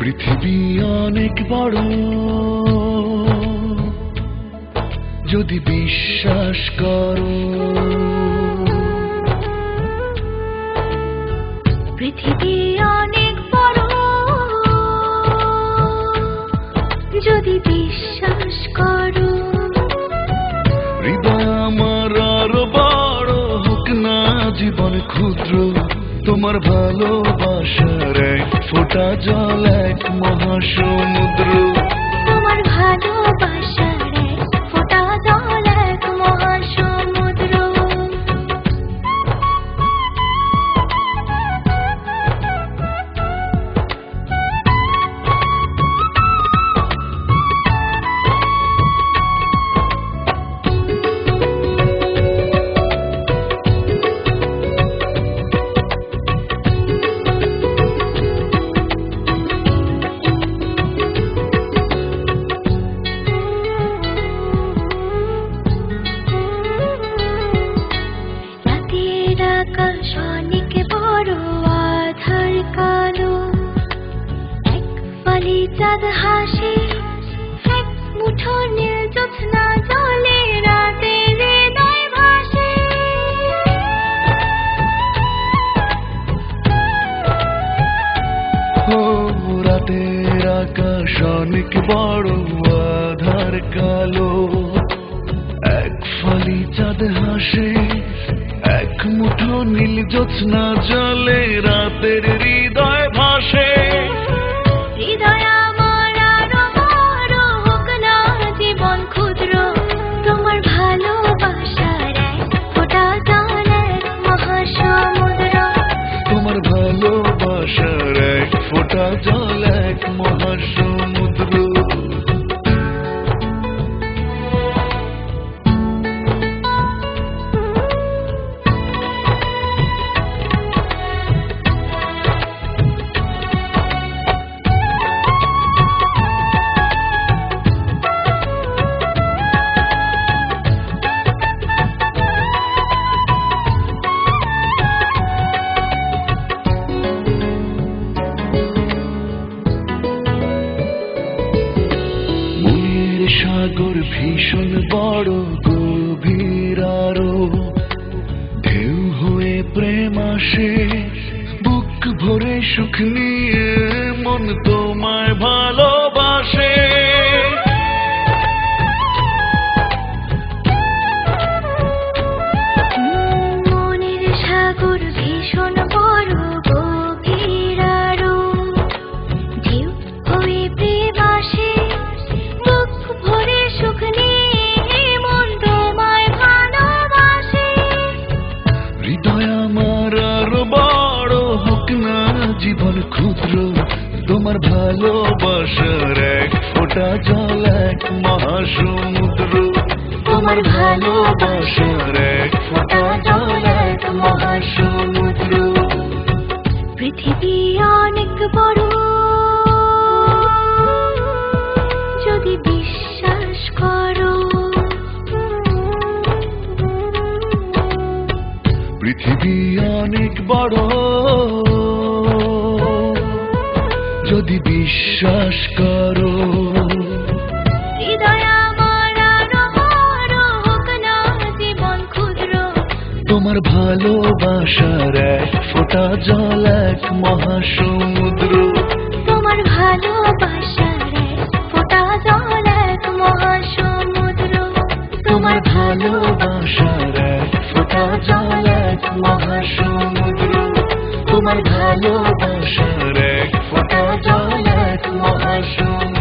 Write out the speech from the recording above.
পৃথিবী অনেক বড় যদি বিশ্বাস করো। পৃথিবী অনেক বড় যদি বিশ্বাস করো। হৃদয় আমার আরো বড় হোক না জীবন ক্ষুদ্র, তোমার ভালোবাসার এক ফোঁটা জল এক মহাসমুদ্র। তোমার ভালোবাসার এক ফোঁটা জল এক মহাসমুদ্র। আকাশ অনেক বড় আধার কালো, এক ফালি চাঁদ হাসে, এক মুঠো নীল জ্যোৎস্না জলে রাতে হৃদয় ভাসে। ও রাতের আকাশ অনেক বড় আধার কালো, এক ফালি চাঁদ হাসে, এক মুঠো নীল জ্যোৎস্না জলে রাতের হৃদয় ভাসে। হৃদয় আমার আরো বড় হোক না জীবন ক্ষুদ্র, তোমার ভালোবাসার এক ফোঁটা জল এক মহাসমুদ্র। তোমার ভালোবাসার এক ফোঁটা জল এক মহাসমুদ্র। সাগর ভীষণ বড় গভীর আরো, ঢেউ হয়ে প্রেম আসে, বুক ভরে সুখ নিয়ে মন তোমায় ভালোবাসে। মনের সাগর ভীষণ বড় গভীর আরো, ঢেউ হয়ে প্রেম আসে, বুক ভরে সুখ নিয়ে মন তোমায় ভালোবাসে। হৃদয় আমার আরো বড় হোক না জীবন ক্ষুদ্র, তোমার ভালোবাসার এক ফোঁটা জল এক মহাসমুদ্র। তোমার ভালোবাসার এক ফোঁটা জল এক মহাসমুদ্র। পৃথিবী অনেক বড় যদি বিশ্বাস করো। পৃথিবী অনেক বড় যদি বিশ্বাস করো। হৃদয় আমার আরো বড় হোক না জীবন ক্ষুদ্র, তোমার ভালোবাসার এক ফোঁটা জল এক মহাসমুদ্র। তোমার ভালোবাসার এক ফোঁটা জল এক মহাসমুদ্র। তোমার ভালোবাসার এক ফোঁটা জল এক মহাসমুদ্র। তোমার ভালোবাসার এক ফোঁটা জল এক মহাসমুদ্র।